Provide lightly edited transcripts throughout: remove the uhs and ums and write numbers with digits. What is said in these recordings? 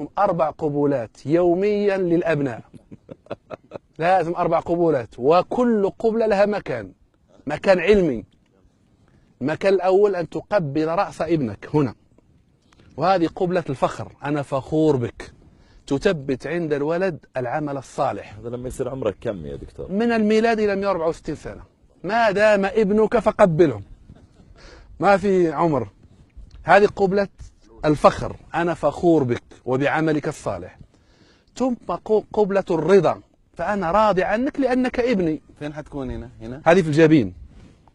لكم 4 قبولات يوميا للأبناء. لازم 4 قبولات، وكل قبلة لها مكان علمي. المكان الأول أن تقبل رأس ابنك هنا، وهذه قبلة الفخر، أنا فخور بك، تثبت عند الولد العمل الصالح. هذا لما يصير عمرك كم يا دكتور؟ من الميلاد إلى 164 سنة، ما دام ابنك فقبله، ما في عمر. هذه قبلة الفخر، أنا فخور بك وبعملك الصالح. ثم قبلة الرضا، فأنا راضي عنك لأنك ابني. فين حتكون هنا؟ هذه في الجبين،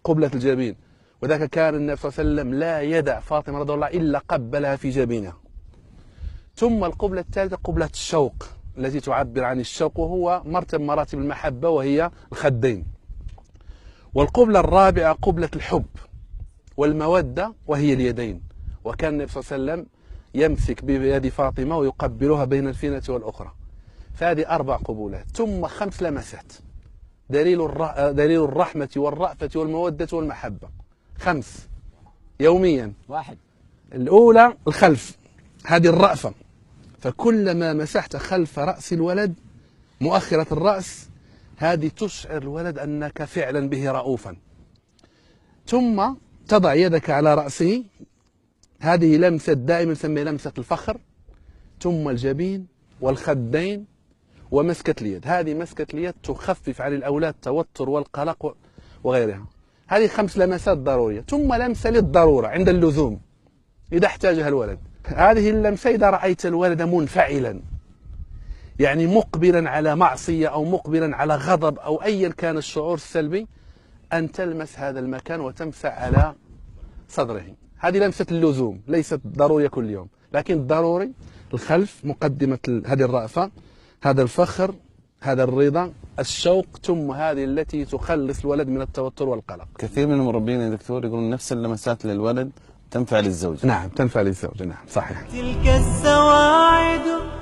قبلة الجبين. وذاك كان النبي صلى الله عليه وسلم لا يدع فاطمة رضي الله عنها إلا قبلها في جبينها. ثم القبلة الثالثة قبلة الشوق التي تعبر عن الشوق، وهو مراتب المحبة، وهي الخدين. والقبلة الرابعة قبلة الحب والمودة، وهي اليدين. وكان النبي صلى الله عليه وسلم يمسك بيد فاطمة ويقبلها بين الفينة والأخرى. فهذه 4 قبولات، ثم 5 لمسات، دليل الرحمة والرأفة والمودة والمحبة. 5 يوميا. 1 الأولى الخلف، هذه الرأفة، فكلما مسحت خلف رأس الولد مؤخرة الرأس، هذه تشعر الولد أنك فعلا به رؤوفا. ثم تضع يدك على رأسه، هذه لمسة دائما نسميها لمسة الفخر. ثم الجبين والخدين ومسكة اليد. هذه مسكة اليد تخفف عن الأولاد التوتر والقلق وغيرها. هذه 5 لمسات ضرورية. ثم لمسة للضرورة عند اللزوم إذا احتاجها الولد. هذه اللمسة إذا رأيت الولد منفعلا، يعني مقبلا على معصية أو مقبلا على غضب أو أيا كان الشعور السلبي، أن تلمس هذا المكان وتمسح على صدره. هذه لمسة اللزوم، ليست ضرورية كل يوم، لكن الضروري الخلف، مقدمة هذه الرأفة، هذا الفخر، هذا الرضا، الشوق، ثم هذه التي تخلص الولد من التوتر والقلق. كثير من المربين يا دكتور يقولون نفس اللمسات للولد تنفع للزوج. نعم تنفع للزوج، نعم صحيح. تلك السواعد